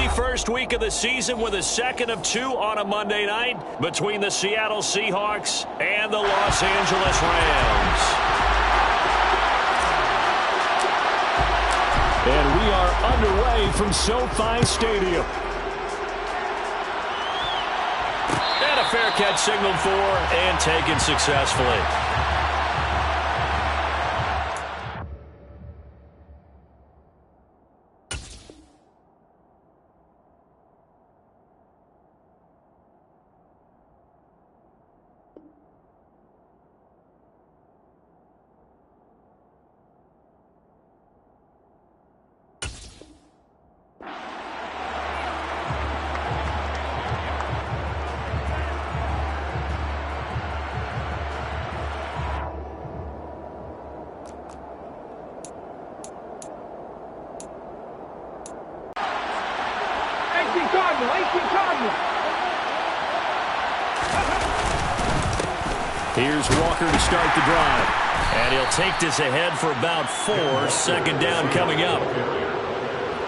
first week of the season with a second of two on a Monday night between the Seattle Seahawks and the Los Angeles Rams. And we are underway from SoFi Stadium. And a fair catch signaled for and taken successfully. Here's Walker to start the drive. And he'll take this ahead for about 4. Second down coming up.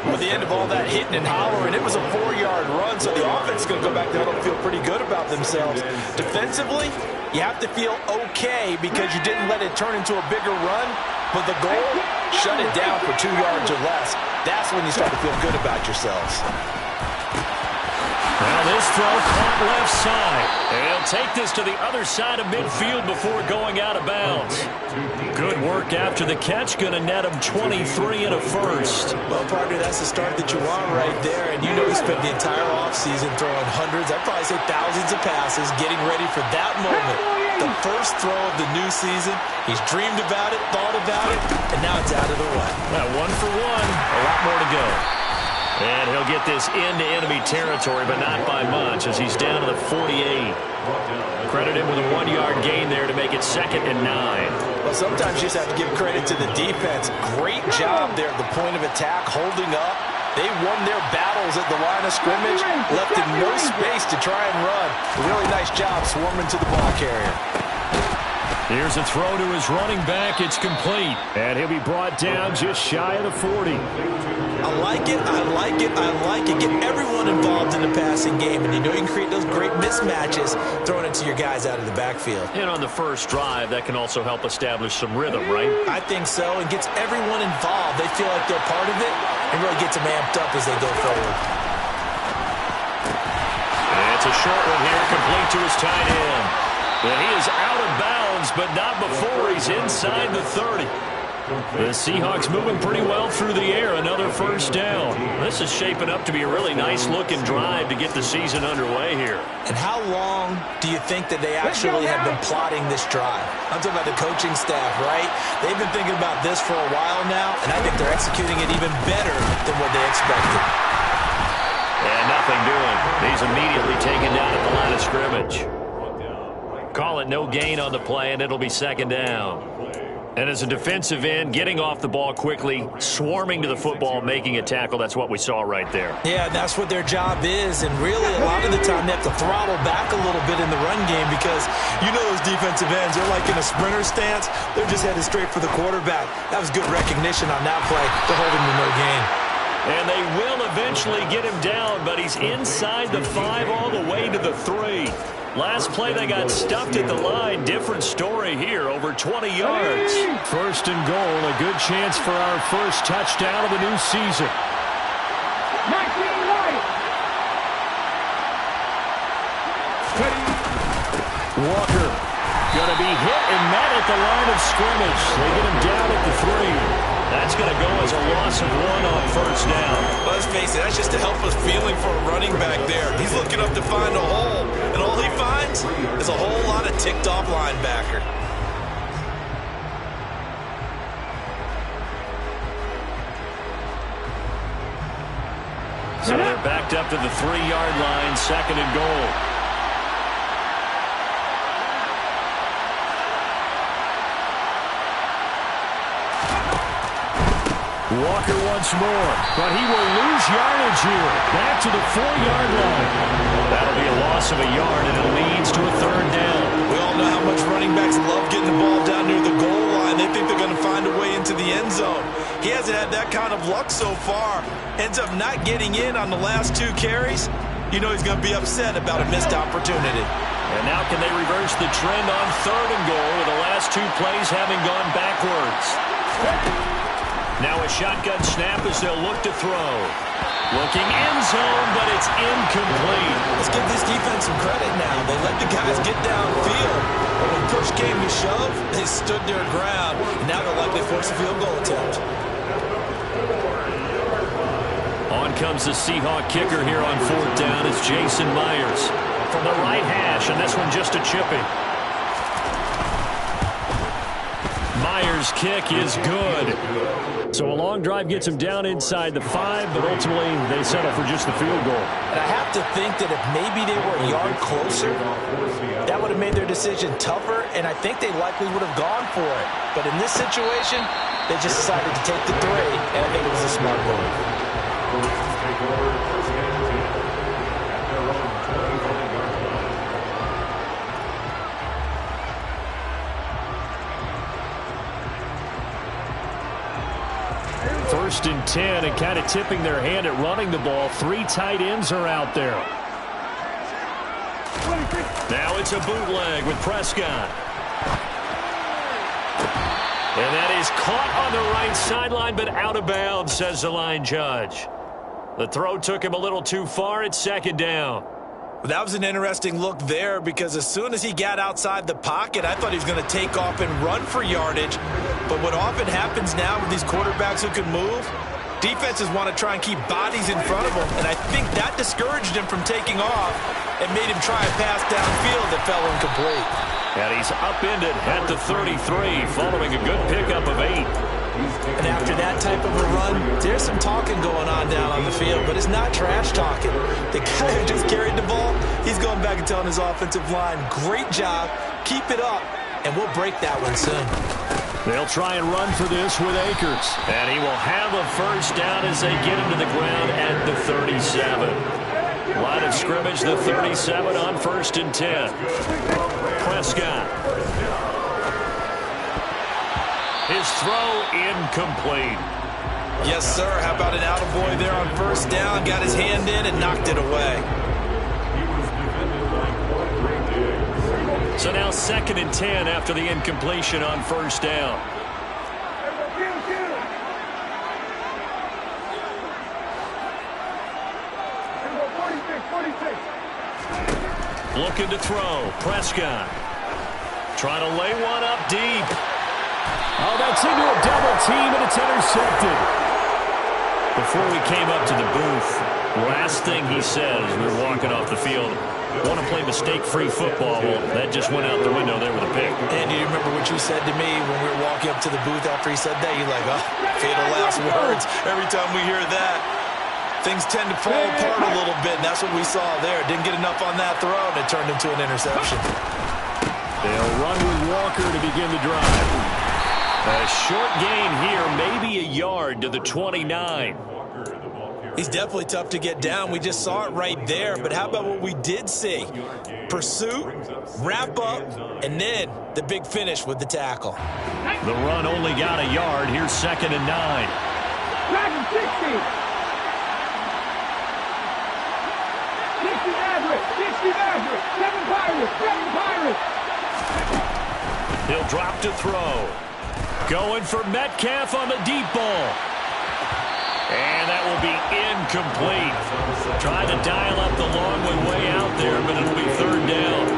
With the end of all that hitting and hollering, it was a 4-yard run, so the offense is going to go back there and feel pretty good about themselves. Defensively, you have to feel okay because you didn't let it turn into a bigger run, but the goal, shut it down for 2 yards or less. That's when you start to feel good about yourselves. Now this throw caught left side. And he'll take this to the other side of midfield before going out of bounds. Good work after the catch. Going to net him 23 and a first. Well, partner, that's the start that you want right there. And you know he spent the entire offseason throwing hundreds, I'd probably say thousands of passes, getting ready for that moment. The first throw of the new season. He's dreamed about it, thought about it, and now it's out of the way. Well, 1 for 1. A lot more to go. And he'll get this into enemy territory, but not by much as he's down to the 48. Credit him with a 1-yard gain there to make it 2nd and 9. Well, sometimes you just have to give credit to the defense. Great job there at the point of attack, holding up. They won their battles at the line of scrimmage, left in no space to try and run. A really nice job swarming to the ball carrier. Here's a throw to his running back. It's complete. And he'll be brought down just shy of the 40. I like it, I like it, I like it. Get everyone involved in the passing game, and you know you can create those great mismatches throwing it to your guys out of the backfield. And on the first drive, that can also help establish some rhythm, right? I think so, and gets everyone involved. They feel like they're part of it, and really gets them amped up as they go forward. And it's a short one here, complete to his tight end. And he is out of bounds, but not before he's inside the 30. The Seahawks moving pretty well through the air. Another first down. This is shaping up to be a really nice-looking drive to get the season underway here. And how long do you think that they actually have been plotting this drive? I'm talking about the coaching staff, right? They've been thinking about this for a while now, and I think they're executing it even better than what they expected. And nothing doing. He's immediately taken down at the line of scrimmage. Call it no gain on the play, and it'll be 2nd down. And as a defensive end, getting off the ball quickly, swarming to the football, making a tackle, that's what we saw right there. Yeah, that's what their job is, and really a lot of the time they have to throttle back a little bit in the run game because you know those defensive ends, they're like in a sprinter stance. They're just headed straight for the quarterback. That was good recognition on that play to hold him to no gain. And they will eventually get him down, but he's inside the 5 all the way to the 3. Last play, they got stuffed at the line. Different story here, over 20 yards. 1st and goal, a good chance for our first touchdown of the new season. Walker going to be hit and met at the line of scrimmage. They get him down at the 3. That's going to go as a loss of 1 on first down. Let's face it, that's just a helpless feeling for a running back there. He's looking up to find a hole, and all he finds is a whole lot of ticked-off linebacker. So they're backed up to the 3-yard line, 2nd and goal. Walker once more, but he will lose yardage here. Back to the 4-yard line. That'll be a loss of a yard, and it leads to a 3rd down. We all know how much running backs love getting the ball down near the goal line. They think they're going to find a way into the end zone. He hasn't had that kind of luck so far. Ends up not getting in on the last 2 carries. You know he's going to be upset about a missed opportunity. And now can they reverse the trend on 3rd and goal with the last 2 plays having gone backwards? Now a shotgun snap as they'll look to throw. Looking end zone, but it's incomplete. Let's give this defense some credit now. They let the guys get downfield. But when push came to shove, they stood their ground. And now they'll likely force a field goal attempt. On comes the Seahawk kicker here on 4th down. It's Jason Myers from the right hash, and this one just a chippy. Myers' kick is good. So a long drive gets him down inside the 5, but ultimately they settle for just the field goal. And I have to think that if maybe they were a yard closer, that would have made their decision tougher, and I think they likely would have gone for it. But in this situation, they just decided to take the 3, and I think it was a smart move. First and 10, and kind of tipping their hand at running the ball. 3 tight ends are out there. Now it's a bootleg with Prescott. And that is caught on the right sideline, but out of bounds, says the line judge. The throw took him a little too far. It's 2nd down. That was an interesting look there because as soon as he got outside the pocket, I thought he was going to take off and run for yardage. But what often happens now with these quarterbacks who can move, defenses want to try and keep bodies in front of them. And I think that discouraged him from taking off and made him try a pass downfield that fell incomplete. And he's upended at the 33 following a good pickup of 8. And after that type of a run, there's some talking going on down on the field, but it's not trash talking. The guy who just carried the ball, he's going back and telling his offensive line, great job, keep it up, and we'll break that one soon. They'll try and run for this with Akers. And he will have a first down as they get him to the ground at the 37. Line of scrimmage, the 37 on 1st and 10. Prescott. His throw incomplete. Yes, sir. How about an attaboy there on 1st down? Got his hand in and knocked it away. So now 2nd and 10 after the incompletion on 1st down. Looking to throw. Prescott. Trying to lay one up deep. Oh, that's into a double team, and it's intercepted. Before we came up to the booth, last thing he said as we were walking off the field, want to play mistake-free football. Well, that just went out the window there with a pick. And you remember what you said to me when we were walking up to the booth after he said that? You're like, oh, fatal last words. Every time we hear that, things tend to fall apart a little bit, and that's what we saw there. Didn't get enough on that throw, and it turned into an interception. They'll run with Walker to begin the drive. A short gain here, maybe a yard to the 29. He's definitely tough to get down. We just saw it right there. But how about what we did see? Pursuit, wrap up, and then the big finish with the tackle. The run only got a yard. Here's 2nd and 9. 60 average, 7 Pirates. He'll drop to throw. Going for Metcalf on the deep ball. And that will be incomplete. Trying to dial up the long way out there, but it'll be 3rd down.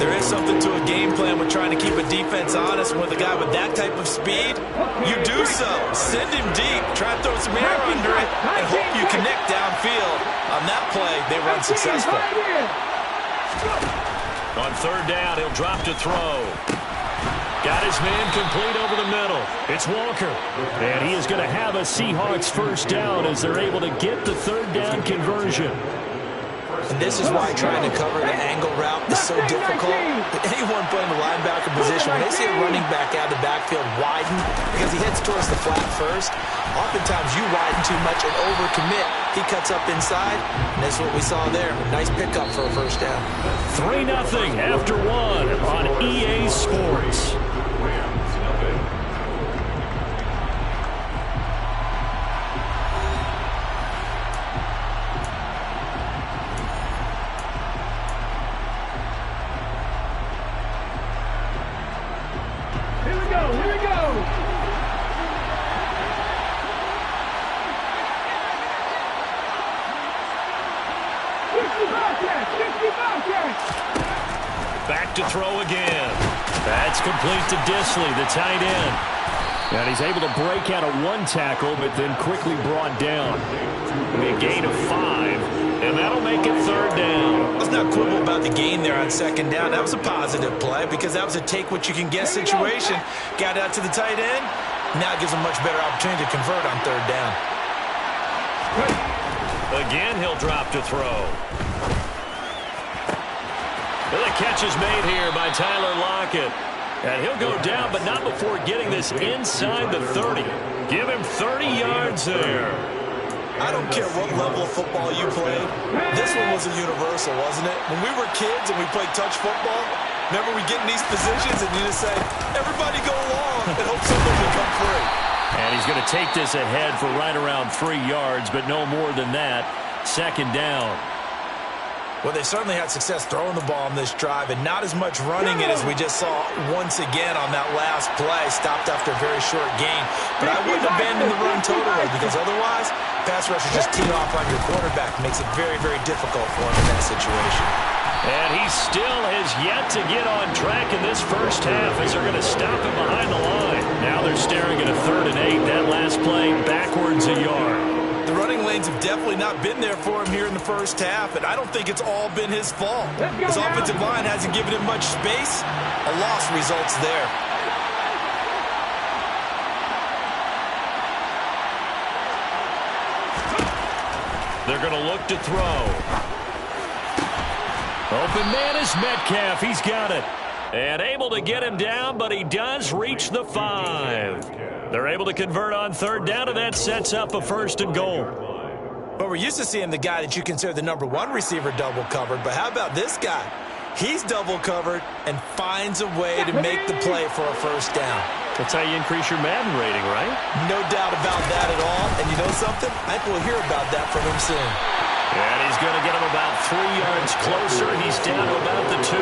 There is something to a game plan with trying to keep a defense honest. With a guy with that type of speed, you do so. Send him deep. Try to throw some air under it and hope you connect downfield. On that play, they run successful. On 3rd down, he'll drop to throw. Got his man complete over the middle. It's Walker. And he is going to have a Seahawks 1st down as they're able to get the 3rd down conversion. And this is why trying to cover the angle route is so difficult. Anyone playing the linebacker position, when they see a running back out of the backfield widen because he heads towards the flat first, oftentimes you widen too much and overcommit. He cuts up inside, and that's what we saw there. Nice pickup for a first down. 3-0 after one on EA Sports. Back to throw again. That's complete to Disley, the tight end. And he's able to break out of one tackle, but then quickly brought down. A gain of 5, and that'll make it third down. Let's not quibble about the gain there on second down. That was a positive play because that was a take-what-you-can-get situation. Got out to the tight end. Now it gives him a much better opportunity to convert on third down. Again, he'll drop to throw. Well, the catch is made here by Tyler Lockett. And he'll go down, but not before getting this inside the 30. Give him 30 yards there. I don't care what level of football you played. This one was a universal, wasn't it? When we were kids and we played touch football, remember we get in these positions and you just say, everybody go along and hope someone will come free. And he's going to take this ahead for right around 3 yards, but no more than that. Second down. Well, they certainly had success throwing the ball on this drive and not as much running it as we just saw once again on that last play. Stopped after a very short gain. But I wouldn't abandon the run totally because otherwise, pass rushers just tee off on your quarterback. Makes it very, very difficult for him in that situation. And he still has yet to get on track in this first half as they're going to stop him behind the line. Now they're staring at a 3rd and 8. That last play backwards a yard. The running lanes have definitely not been there for him here in the first half, and I don't think it's all been his fault. His offensive line hasn't given him much space. A loss results there. They're going to look to throw. Open man is Metcalf. He's got it. And able to get him down, but he does reach the 5. They're able to convert on third down, and that sets up a 1st and goal. But we're used to seeing the guy that you consider the number 1 receiver double covered. But how about this guy? He's double covered and finds a way to make the play for a first down. That's how you increase your Madden rating, right? No doubt about that at all. And you know something? I think we'll hear about that from him soon. And he's going to get him about 3 yards closer. He's down to about the 2.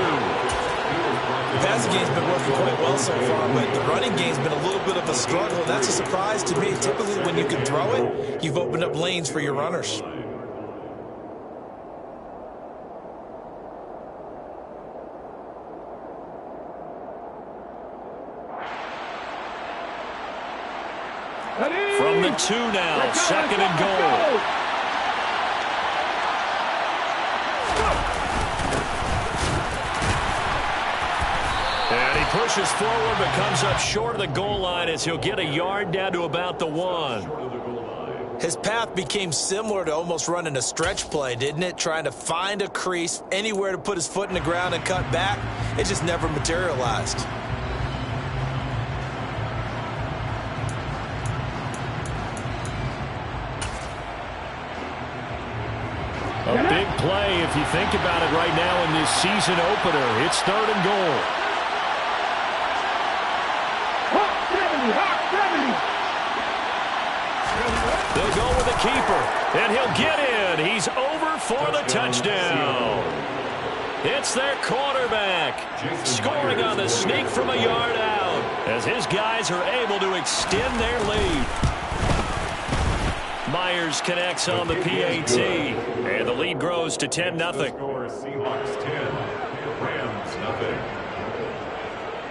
The passing game's been working quite well so far, but the running game's been a little bit of a struggle. That's a surprise to me. Typically, when you can throw it, you've opened up lanes for your runners. From the 2 now, 2nd and goal. And he pushes forward but comes up short of the goal line as he'll get a yard down to about the 1. His path became similar to almost running a stretch play, didn't it? Trying to find a crease, anywhere to put his foot in the ground and cut back. It just never materialized. A big play if you think about it right now in this season opener. It's 3rd and goal. They'll go with the keeper, and he'll get in. He's over for the touchdown. It's their quarterback, scoring on the sneak from a yard out, as his guys are able to extend their lead. Myers connects on the PAT, and the lead grows to 10-0. Seahawks 10, Rams nothing.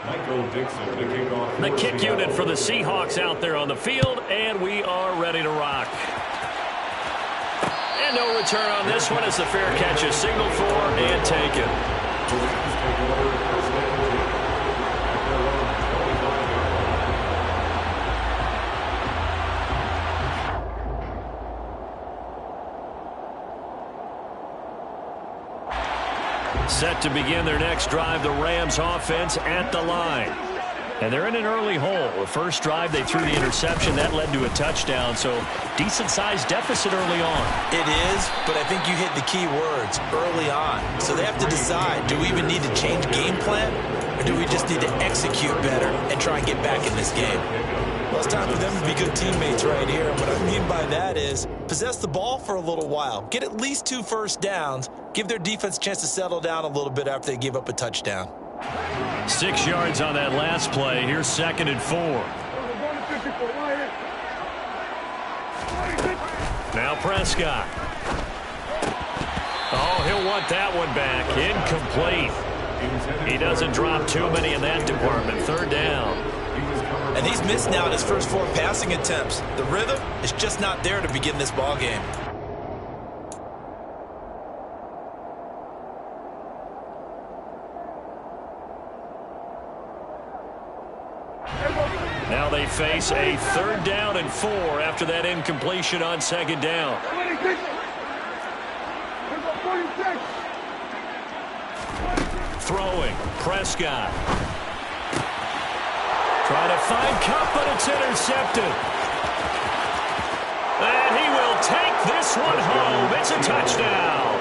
Michael Dixon to kick off. The kick unit for the Seahawks out there on the field, and we are ready to rock. And no return on this one as the fair catch is signaled for and taken. Set to begin their next drive, the Rams offense at the line. And they're in an early hole. The first drive, they threw the interception. That led to a touchdown, so decent-sized deficit early on. It is, but I think you hit the key words, early on. So they have to decide, do we even need to change game plan, or do we just need to execute better and try and get back in this game? Well, it's time for them to be good teammates right here. And what I mean by that is possess the ball for a little while. Get at least 2 first downs. Give their defense a chance to settle down a little bit after they give up a touchdown. 6 yards on that last play. Here's 2nd and 4. Now Prescott. Oh, he'll want that one back. Incomplete. He doesn't drop too many in that department. 3rd down. And he's missed now in his first 4 passing attempts. The rhythm is just not there to begin this ball game. Now they face a 3rd down and 4 after that incompletion on 2nd down. Throwing, Prescott. Trying to find Cup, but it's intercepted. And he will take this one home. It's a touchdown.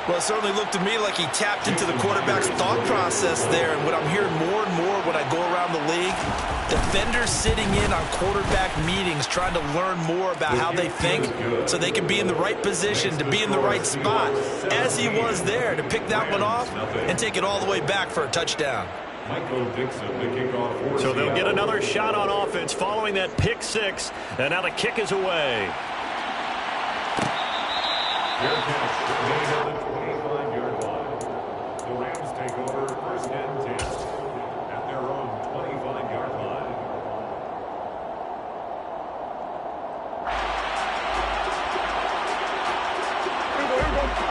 Well, it certainly looked to me like he tapped into the quarterback's thought process there. And what I'm hearing more and more when I go around the league, defenders sitting in on quarterback meetings trying to learn more about how they think so they can be in the right position to be in the right spot, as he was there to pick that one off and take it all the way back for a touchdown. So they'll get another shot on offense following that pick 6, and now the kick is away. The Rams take over 1st and 10 at their own 25-yard line.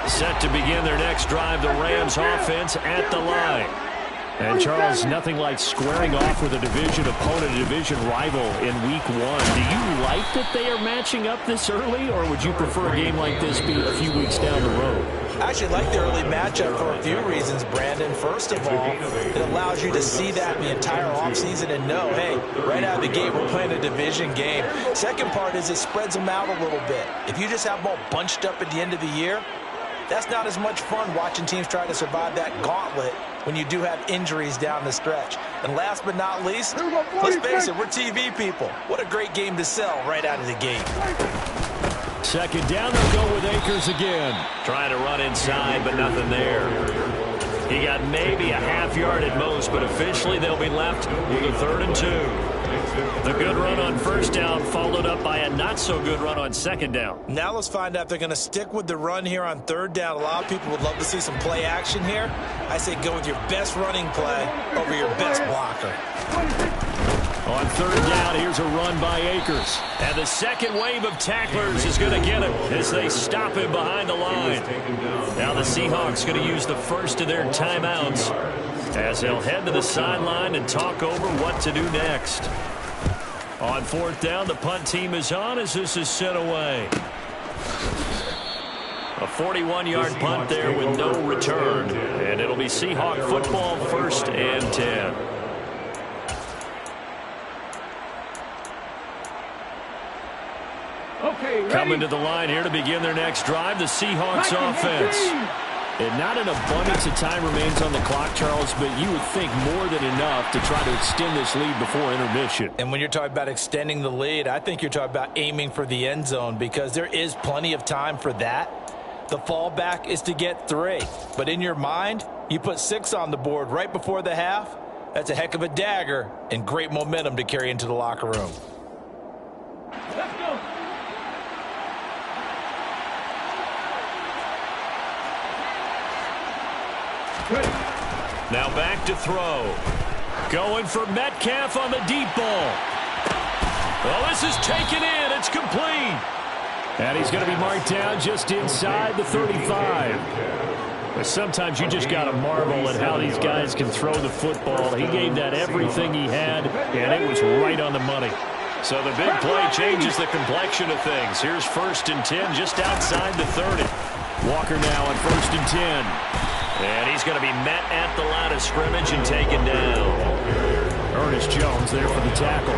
Set to begin their next drive, the Rams offense at the line. And, Charles, nothing like squaring off with a division opponent, a division rival in Week 1. Do you like that they are matching up this early, or would you prefer a game like this be a few weeks down the road? I actually like the early matchup for a few reasons, Brandon. First of all, it allows you to see that in the entire offseason and know, hey, right out of the gate, we're playing a division game. Second part is it spreads them out a little bit. If you just have them all bunched up at the end of the year, that's not as much fun watching teams try to survive that gauntlet when you do have injuries down the stretch. And last but not least, let's face it, we're TV people. What a great game to sell right out of the gate. 2nd down, they'll go with Akers again. Trying to run inside, but nothing there. He got maybe a half yard at most, but officially they'll be left with a 3rd and 2. The good run on 1st down followed up by a not-so-good run on 2nd down. Now let's find out if they're going to stick with the run here on 3rd down. A lot of people would love to see some play action here. I say go with your best running play over your best blocker. On 3rd down, here's a run by Akers. And the second wave of tacklers is going to get him as they stop him behind the line. Now the Seahawks going to use the first of their timeouts as they'll head to the sideline and talk over what to do next. On 4th down, the punt team is on as this is sent away. A 41-yard punt there with no return. And it'll be Seahawk football, 1st and 10. Coming to the line here to begin their next drive, the Seahawks offense. And not an abundance of time remains on the clock, Charles, but you would think more than enough to try to extend this lead before intermission. And when you're talking about extending the lead, I think you're talking about aiming for the end zone because there is plenty of time for that. The fallback is to get 3. But in your mind, you put 6 on the board right before the half. That's a heck of a dagger and great momentum to carry into the locker room. Let's go. Now back to throw. Going for Metcalf on the deep ball. Well, this is taken in. It's complete. And he's going to be marked down just inside the 35. But sometimes you just got to marvel at how these guys can throw the football. He gave that everything he had, and it was right on the money. So the big play changes the complexion of things. Here's 1st and 10 just outside the 30. Walker now on 1st and 10. And he's going to be met at the line of scrimmage and taken down. Ernest Jones there for the tackle.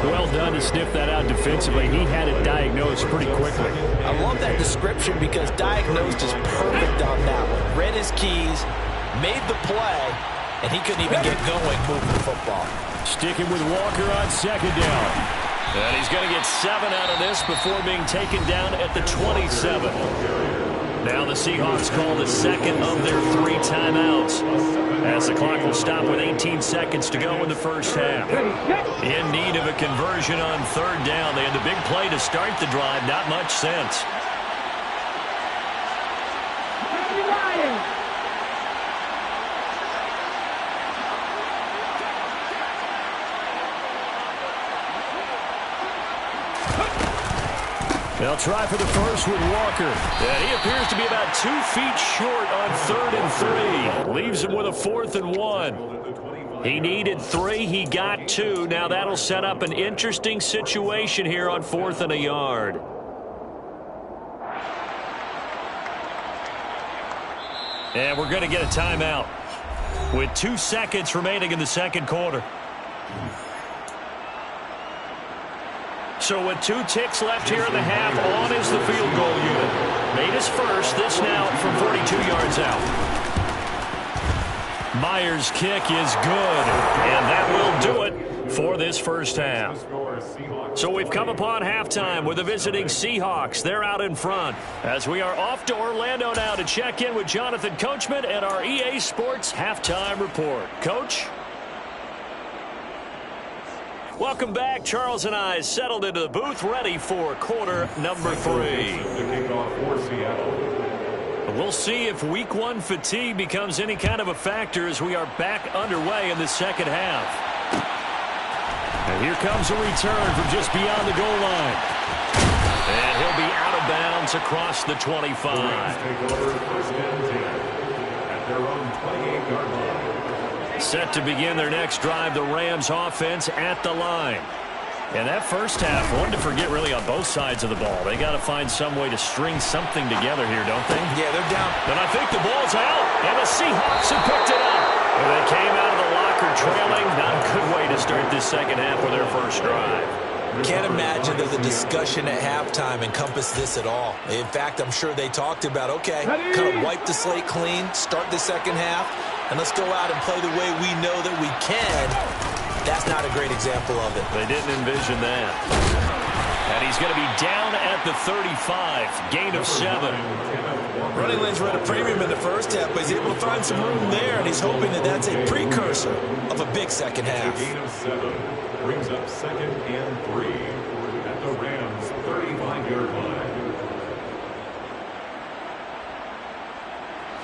Well done to sniff that out defensively. He had it diagnosed pretty quickly. I love that description because diagnosed is perfect on that one. Read his keys, made the play, and he couldn't even get going moving the football. Sticking with Walker on 2nd down. And he's going to get 7 out of this before being taken down at the 27. Now the Seahawks call the second of their 3 timeouts, as the clock will stop with 18 seconds to go in the first half. In need of a conversion on 3rd down. They had the big play to start the drive. Not much sense. They'll try for the first with Walker. And he appears to be about 2 feet short on 3rd and 3. Leaves him with a 4th and 1. He needed 3. He got 2. Now that'll set up an interesting situation here on 4th and a yard. And we're going to get a timeout with 2 seconds remaining in the second quarter. So with 2 ticks left here in the half, on is the field goal unit. Made his first, this now from 42 yards out. Myers' kick is good, and that will do it for this first half. So we've come upon halftime with the visiting Seahawks. They're out in front as we are off to Orlando now to check in with Jonathan Coachman and our EA Sports Halftime Report. Coach? Welcome back. Charles and I settled into the booth, ready for quarter number 3. We'll see if week 1 fatigue becomes any kind of a factor as we are back underway in the second half. And here comes a return from just beyond the goal line. And he'll be out of bounds across the 25. Take over 1st and 10 at their own 28-yard line. Set to begin their next drive, the Rams offense at the line. And that first half, one to forget really on both sides of the ball. They got to find some way to string something together here, don't they? Yeah, they're down. And I think the ball's out, and the Seahawks have picked it up. And they came out of the locker trailing. Not a good way to start this second half with their first drive. Can't imagine that the discussion at halftime encompassed this at all. In fact, I'm sure they talked about, okay, kind of wipe the slate clean, start the second half, and let's go out and play the way we know that we can. That's not a great example of it. They didn't envision that. And he's going to be down at the 35, gain of 7. Running lanes were at a premium in the first half, but he's able to find some room there, and he's hoping that that's a precursor of a big second half. Gain of 7 brings up 2nd and 3 at the Rams' 35-yard line.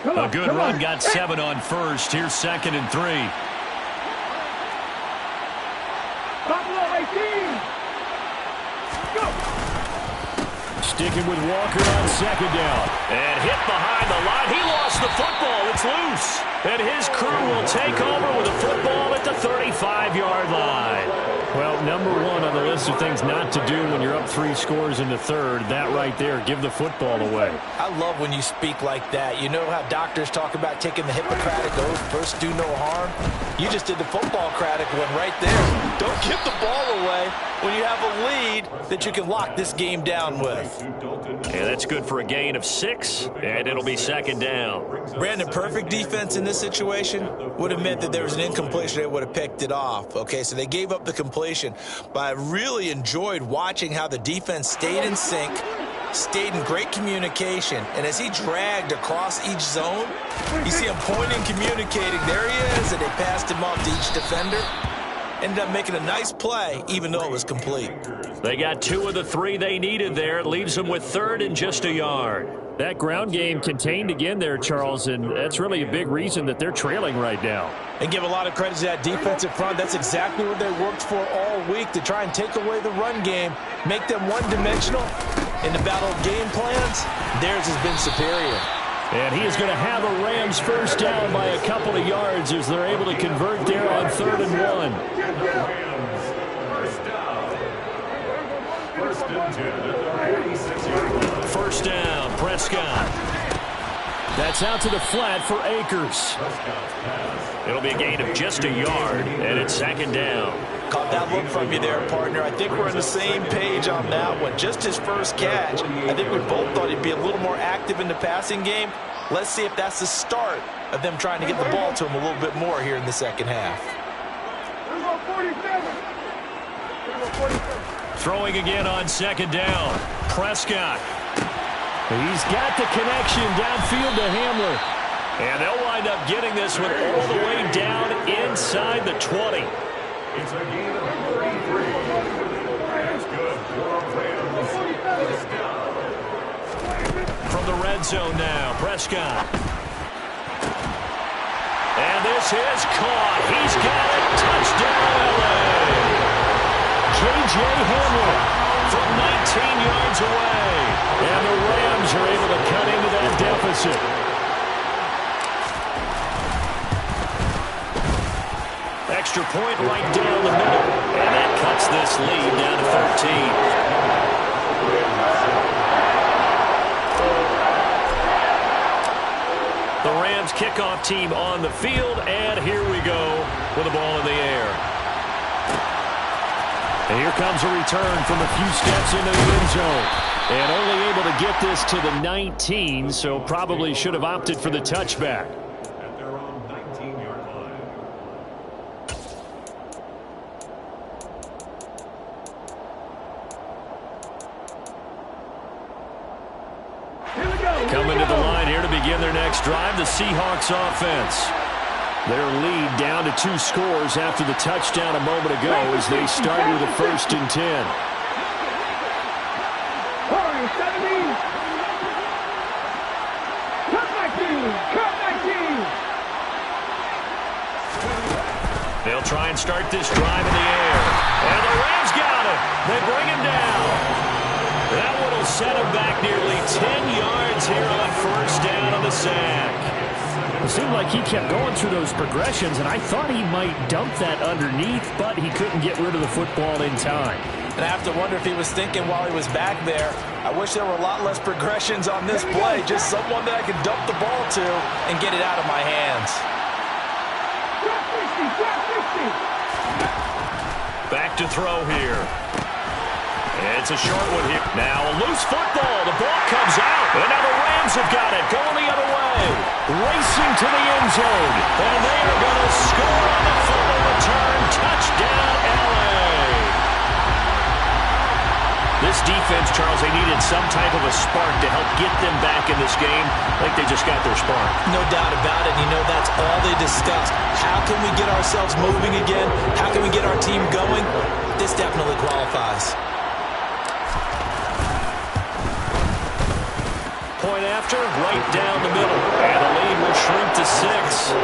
A good run, got 7 on first. Here's 2nd and 3. Sticking with Walker on 2nd down. And hit behind the line. He lost the football. It's loose. And his crew will take over with the football at the 35-yard line. Well, number 1 on the list of things not to do when you're up 3 scores in the third, that right there, give the football away. I love when you speak like that. You know how doctors talk about taking the Hippocratic oath, first do no harm? You just did the football-cratic one right there. Don't give the ball away when you have a lead that you can lock this game down with. And that's good for a gain of 6, and it'll be 2nd down. Brandon, perfect defense in this situation would have meant that there was an incompletion. They would have picked it off. Okay, so they gave up the completion, but I really enjoyed watching how the defense stayed in sync, stayed in great communication, and as he dragged across each zone, you see him pointing, communicating. There he is, and they passed him off to each defender. Ended up making a nice play, even though it was complete. They got 2 of the 3 they needed there. It leaves them with 3rd and just a yard. That ground game contained again there, Charles, and that's really a big reason that they're trailing right now. And give a lot of credit to that defensive front. That's exactly what they worked for all week, to try and take away the run game, make them one-dimensional. In the battle of game plans, theirs has been superior. And he is going to have a Rams first down by a couple of yards as they're able to convert there on 3rd and 1. First down. 1st and 10 at the 46-yard line. First down. Prescott. That's out to the flat for Akers. It'll be a gain of just a yard, and it's 2nd down. Caught that look from you there, partner. I think we're on the same page on that one. Just his first catch. I think we both thought he'd be a little more active in the passing game. Let's see if that's the start of them trying to get the ball to him a little bit more here in the second half. Throwing again on 2nd down. Prescott. He's got the connection downfield to Hamler. And they'll wind up getting this one all the way down inside the 20. It's a gain of 33. That's good for Rams. From the red zone now, Prescott. And this is caught. He's got it. Touchdown, LA. K.J. Hamler from 19 yards away. And the Rams are able to cut into that deficit. Extra point right down the middle. And that cuts this lead down to 13. The Rams kickoff team on the field, and here we go with the ball in the air. And here comes a return from a few steps into the end zone. And only able to get this to the 19, so probably should have opted for the touchback. At their own 19-yard line. Coming to the line here to begin their next drive, the Seahawks offense. Their lead down to 2 scores after the touchdown a moment ago as they start with a 1st and 10. They'll try and start this drive in the air. And the Rams got it. They bring him down. That one will set him back nearly 10 yards here on 1st down on the sack. It seemed like he kept going through those progressions, and I thought he might dump that underneath, but he couldn't get rid of the football in time. And I have to wonder if he was thinking while he was back there, I wish there were a lot less progressions on this play. Just someone that I could dump the ball to and get it out of my hands. Back to throw here. It's a short one here. Now a loose football. The ball comes out. And now the Rams have got it. Going the other way. Racing to the end zone. And they are going to score on the fumble return. Touchdown, LA. This defense, Charles, they needed some type of a spark to help get them back in this game. I think they just got their spark. No doubt about it. You know, that's all they discussed. How can we get ourselves moving again? How can we get our team going? This definitely qualifies. Point after, right down the middle. And the lead will shrink to 6.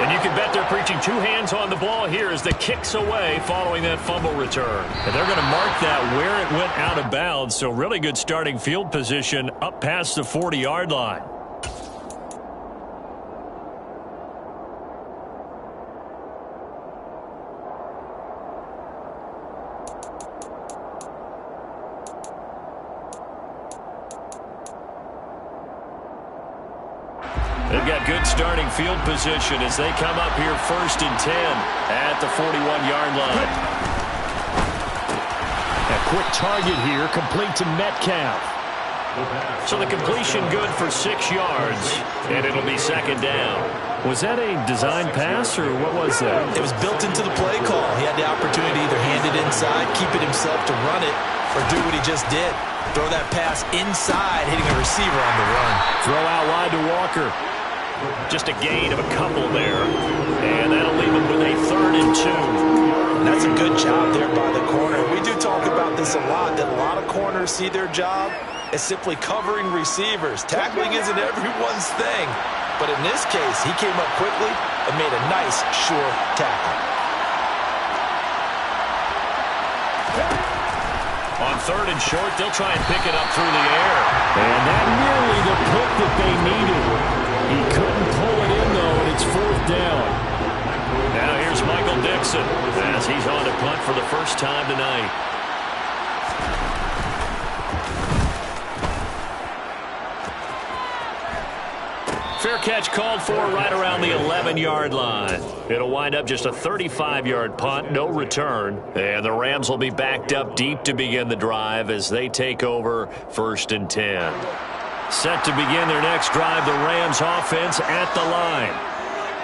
And you can bet they're preaching 2 hands on the ball here as the kick's away following that fumble return. And they're going to mark that where it went out of bounds. So really good starting field position up past the 40-yard line. They've got good starting field position as they come up here 1st and 10 at the 41-yard line. A quick target here, complete to Metcalf. So the completion good for 6 yards, and it'll be 2nd down. Was that a design pass, or what was that? It was built into the play call. He had the opportunity to either hand it inside, keep it himself to run it, or do what he just did. Throw that pass inside, hitting a receiver on the run. Throw out wide to Walker. Just a gain of a couple there. And that'll leave him with a 3rd and 2. And that's a good job there by the corner. We do talk about this a lot, that a lot of corners see their job as simply covering receivers. Tackling isn't everyone's thing. But in this case, he came up quickly and made a nice, sure tackle. On 3rd and short, they'll try and pick it up through the air. And that nearly the pick that they needed. He couldn't pull it in, though, and it's 4th down. Now here's Michael Dixon as he's on to punt for the first time tonight. Fair catch called for right around the 11-yard line. It'll wind up just a 35-yard punt, no return. And the Rams will be backed up deep to begin the drive as they take over 1st and 10. Set to begin their next drive, the Rams offense at the line.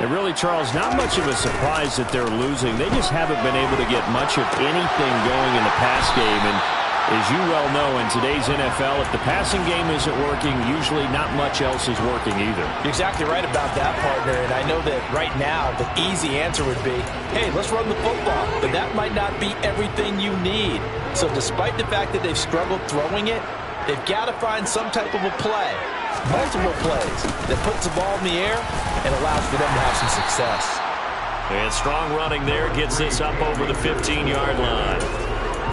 And really, Charles, not much of a surprise that they're losing. They just haven't been able to get much of anything going in the pass game. And as you well know, in today's NFL, if the passing game isn't working, usually not much else is working either. You're exactly right about that, partner. And I know that right now the easy answer would be, hey, let's run the football. But that might not be everything you need. So despite the fact that they've struggled throwing it, they've got to find some type of a play, multiple plays, that puts the ball in the air and allows for them to have some success. And strong running there gets this up over the 15-yard line.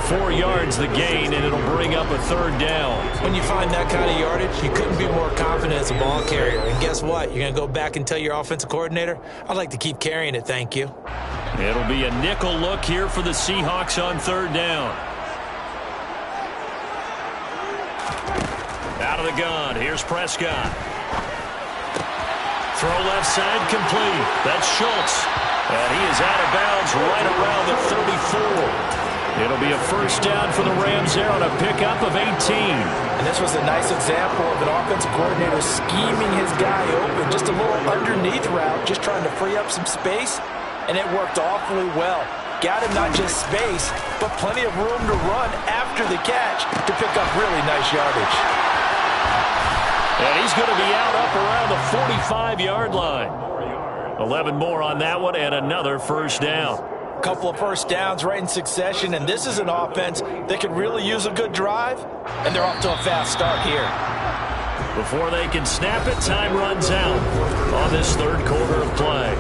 4 yards the gain, and it'll bring up a 3rd down. When you find that kind of yardage, you couldn't be more confident as a ball carrier. And guess what? You're going to go back and tell your offensive coordinator, I'd like to keep carrying it, thank you. It'll be a nickel look here for the Seahawks on 3rd down. Out of the gun, here's Prescott. Throw left side complete. That's Schultz. And he is out of bounds right around the 34. It'll be a 1st down for the Rams there on a pickup of 18. And this was a nice example of an offensive coordinator scheming his guy open. Just a little underneath route, just trying to free up some space. And it worked awfully well. Got him not just space, but plenty of room to run after the catch to pick up really nice yardage. And he's going to be out up around the 45-yard line. 11 more on that one and another 1st down. Couple of 1st downs right in succession, and this is an offense that could really use a good drive, and they're off to a fast start here. Before they can snap it, time runs out on this 3rd quarter of play.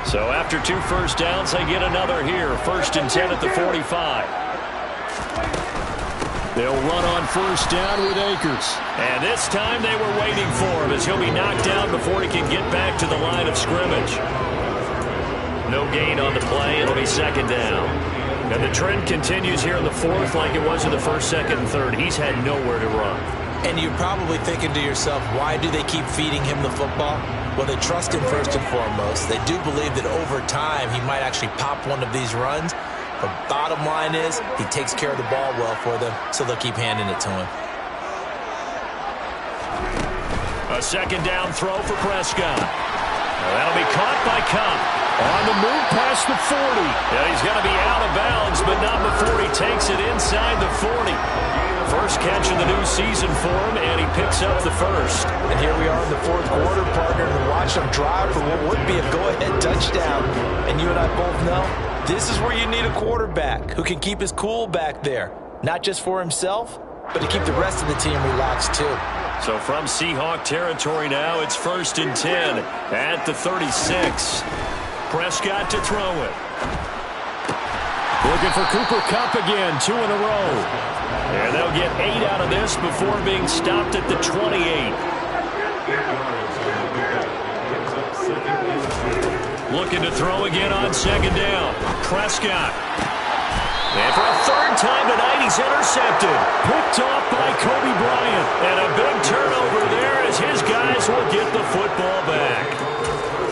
So after 2 1st downs, they get another here. 1st and 10 at the 45. They'll run on 1st down with Akers. And this time they were waiting for him as he'll be knocked down before he can get back to the line of scrimmage. No gain on the play. It'll be 2nd down. And the trend continues here in the 4th like it was in the 1st, 2nd, and 3rd. He's had nowhere to run. And you're probably thinking to yourself, why do they keep feeding him the football? Well, they trust him first and foremost. They do believe that over time he might actually pop one of these runs. The bottom line is he takes care of the ball well for them, so they'll keep handing it to him. A 2nd down throw for Prescott. That'll be caught by Cup. On the move past the 40. Yeah, he's going to be out of bounds, but not before he takes it inside the 40. First catch of the new season for him, and he picks up the 1st. And here we are in the 4th quarter, partner, and watch him drive for what would be a go-ahead touchdown. And you and I both know this is where you need a quarterback who can keep his cool back there. Not just for himself, but to keep the rest of the team relaxed too. So from Seahawk territory now, it's 1st and 10 at the 36. Prescott to throw it. Looking for Cooper Kupp again, 2 in a row. And they'll get 8 out of this before being stopped at the 28. Looking to throw again on 2nd down. Prescott. And for a 3rd time tonight, he's intercepted. Picked off by Kobe Bryant. And a big turnover there as his guys will get the football back.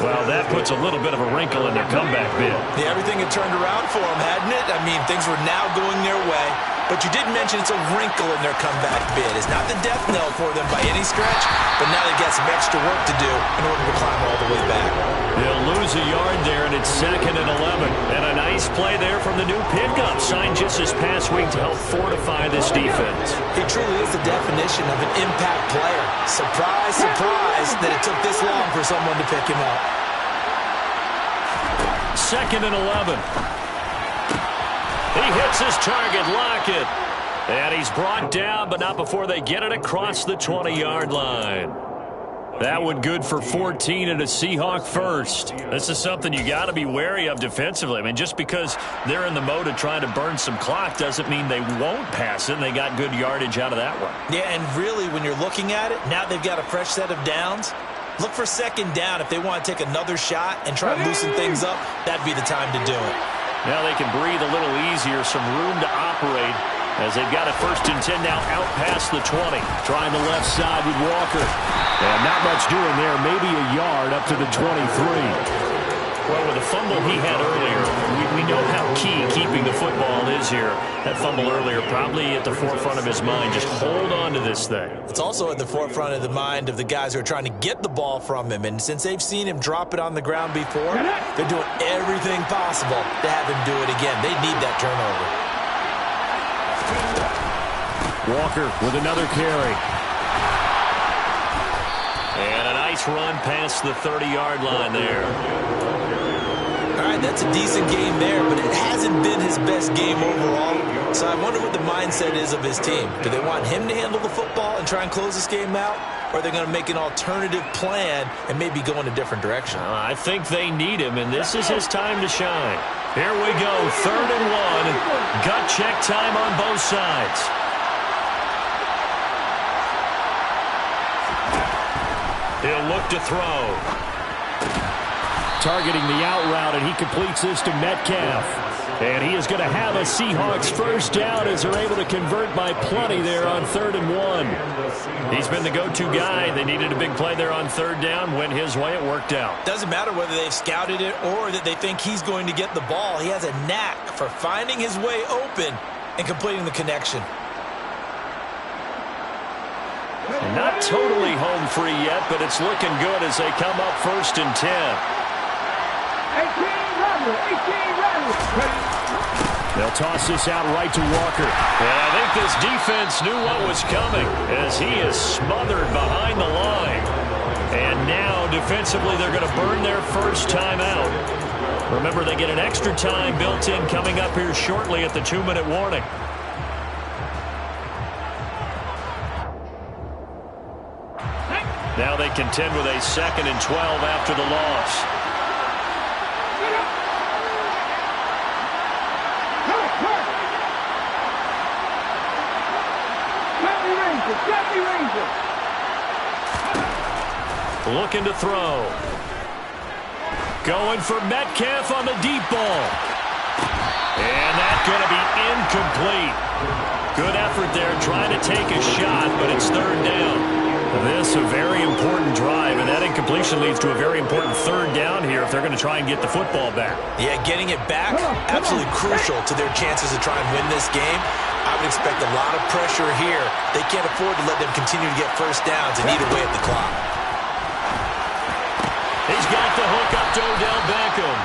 Well, that puts a little bit of a wrinkle in their comeback bid. Yeah, everything had turned around for them, hadn't it? I mean, things were now going their way. But you did mention it's a wrinkle in their comeback bid. It's not the death knell for them by any stretch, but now they've got some extra work to do in order to climb all the way back. They'll lose a yard there, and it's 2nd and 11. And a nice play there from the new pickup, signed just this past week to help fortify this defense. He truly is the definition of an impact player. Surprise, surprise that it took this long for someone to pick him up. 2nd and 11. He hits his target, Lockett. And he's brought down, but not before they get it across the 20-yard line. That one good for 14 and a Seahawk first. This is something you got to be wary of defensively. I mean, just because they're in the mode of trying to burn some clock doesn't mean they won't pass it, and they got good yardage out of that one. Yeah, and really, when you're looking at it, now they've got a fresh set of downs. Look for second down if they want to take another shot and try to loosen things up. That'd be the time to do it. Now they can breathe a little easier, some room to operate as they've got a 1st and 10 now out past the 20. Trying the left side with Walker. And not much doing there, maybe a yard up to the 23. Well, with the fumble he had earlier, we know how key keeping the football is here. That fumble earlier probably at the forefront of his mind. Just hold on to this thing. It's also at the forefront of the mind of the guys who are trying to get the ball from him. And since they've seen him drop it on the ground before, they're doing everything possible to have him do it again. They need that turnover. Walker with another carry. And a nice run past the 30-yard line there. All right, that's a decent game there, but it hasn't been his best game overall. So I wonder what the mindset is of his team. Do they want him to handle the football and try and close this game out? Or are they going to make an alternative plan and maybe go in a different direction? I think they need him, and this is his time to shine. Here we go, 3rd and 1. Gut check time on both sides. He'll look to throw. Targeting the out route, and he completes this to Metcalf. And he is going to have a Seahawks 1st down as they're able to convert by plenty there on 3rd and 1. He's been the go-to guy. They needed a big play there on 3rd down. Went his way. It worked out. Doesn't matter whether they've scouted it or that they think he's going to get the ball. He has a knack for finding his way open and completing the connection. Not totally home free yet, but it's looking good as they come up 1st and 10. They'll toss this out right to Walker. And I think this defense knew what was coming as he is smothered behind the line. And now defensively they're going to burn their 1st timeout. Remember, they get an extra time built in coming up here shortly at the 2-minute warning. Now they contend with a 2nd and 12 after the loss. Looking to throw. Going for Metcalf on the deep ball. And that's going to be incomplete. Good effort there trying to take a shot, but it's 3rd down. This a very important drive, and that incompletion leads to a very important 3rd down here if they're going to try and get the football back. Yeah, getting it back, absolutely crucial to their chances to try and win this game. I would expect a lot of pressure here. They can't afford to let them continue to get 1st downs and eat away at the clock. He's got the hook up to Odell Beckham.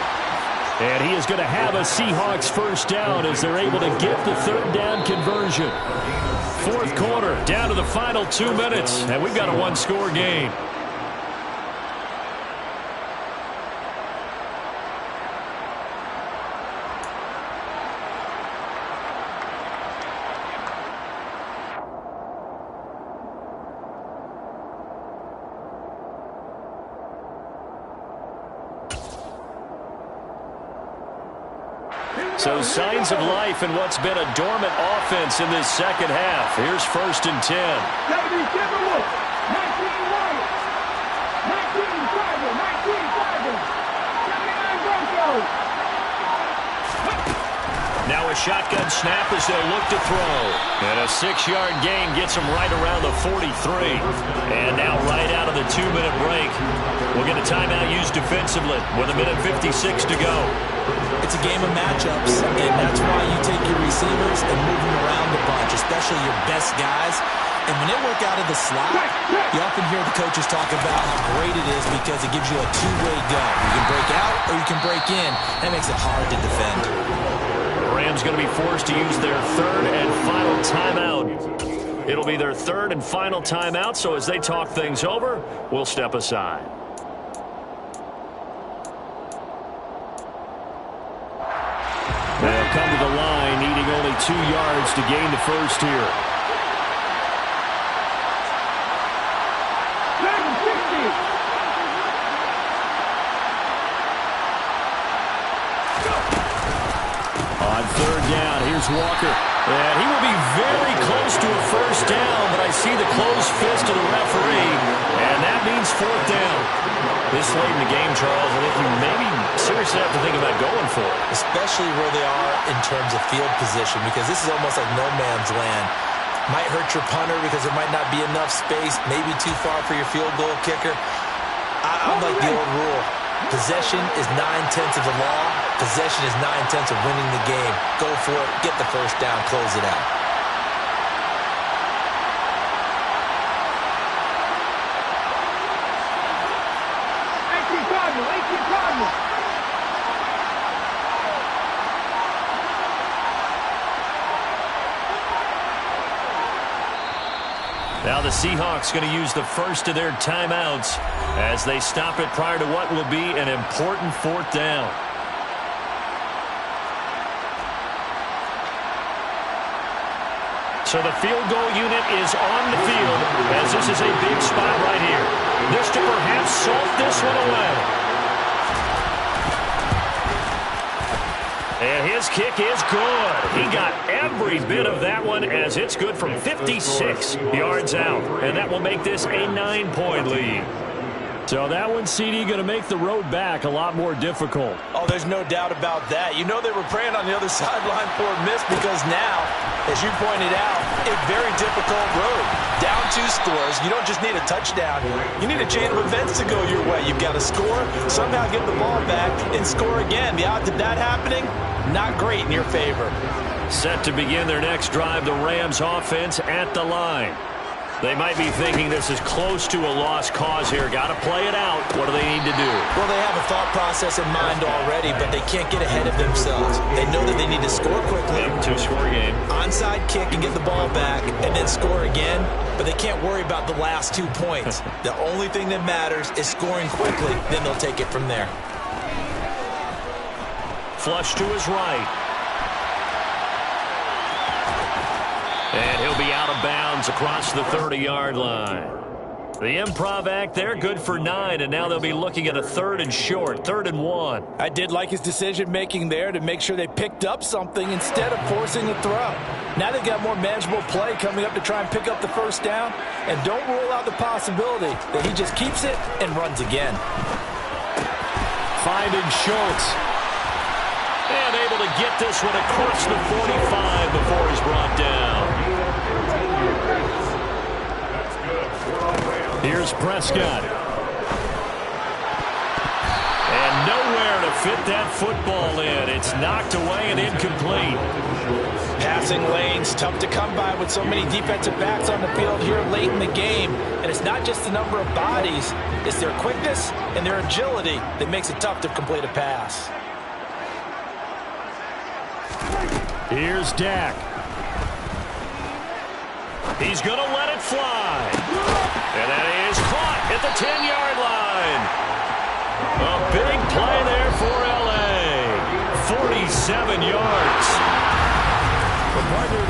And he is going to have a Seahawks 1st down as they're able to get the 3rd down conversion. 4th quarter, down to the final 2 minutes, and we've got a 1-score game. So signs of life in what's been a dormant offense in this 2nd half. Here's 1st and 10. Now a shotgun snap as they'll look to throw. And a 6-yard gain gets them right around the 43. And now right out of the 2-minute break, we'll get a timeout used defensively with 1:56 to go. It's a game of matchups, and that's why you take your receivers and move them around a bunch, especially your best guys. And when they work out of the slot, you often hear the coaches talk about how great it is because it gives you a two-way go. You can break out or you can break in. That makes it hard to defend. The Rams going to be forced to use their 3rd and final timeout. It'll be their 3rd and final timeout, so as they talk things over, we'll step aside. They'll come to the line, needing only 2 yards to gain the 1st here. Here's Walker. And he will be very close to a first down, but I see the closed fist of the referee, and that means fourth down. This late in the game, Charles, I think you maybe seriously have to think about going for it. Especially where they are in terms of field position, because this is almost like no man's land. Might hurt your punter because there might not be enough space, maybe too far for your field goal kicker. I'm like the old rule. Possession is 9/10 of the law. Possession is 9/10 of winning the game. Go for it. Get the first down. Close it out. Now the Seahawks going to use the first of their timeouts as they stop it prior to what will be an important fourth down. So the field goal unit is on the field as this is a big spot right here. This to perhaps salt this one away. And his kick is good. He got every bit of that one as it's good from 56 yards out. And that will make this a 9-point lead. So that one, CD, going to make the road back a lot more difficult. Oh, there's no doubt about that. You know they were praying on the other sideline for a miss because now, as you pointed out, a very difficult road. Down 2 scores. You don't just need a touchdown. You need a chain of events to go your way. You've got to score, somehow get the ball back, and score again. The odds of that happening, not great in your favor. Set to begin their next drive, the Rams offense at the line. They might be thinking this is close to a lost cause here. Got to play it out. What do they need to do? Well, they have a thought process in mind already, but they can't get ahead of themselves. They know that they need to score quickly. Yep, 2-score game. Onside kick and get the ball back and then score again, but they can't worry about the last 2 points. The only thing that matters is scoring quickly, then they'll take it from there. Flush to his right. And he'll be out of bounds across the 30-yard line. The improv act there, good for 9, and now they'll be looking at a 3rd and short, 3rd and 1. I did like his decision-making there to make sure they picked up something instead of forcing a throw. Now they've got more manageable play coming up to try and pick up the first down, and don't rule out the possibility that he just keeps it and runs again. Finding Schultz. And able to get this one across the 45 before he's brought down. Here's Prescott. And nowhere to fit that football in. It's knocked away and incomplete. Passing lanes, tough to come by with so many defensive backs on the field here late in the game. And it's not just the number of bodies, it's their quickness and their agility that makes it tough to complete a pass. Here's Dak. He's going to let it fly. And that is caught at the 10-yard line. A big play there for L.A. 47 yards. The partner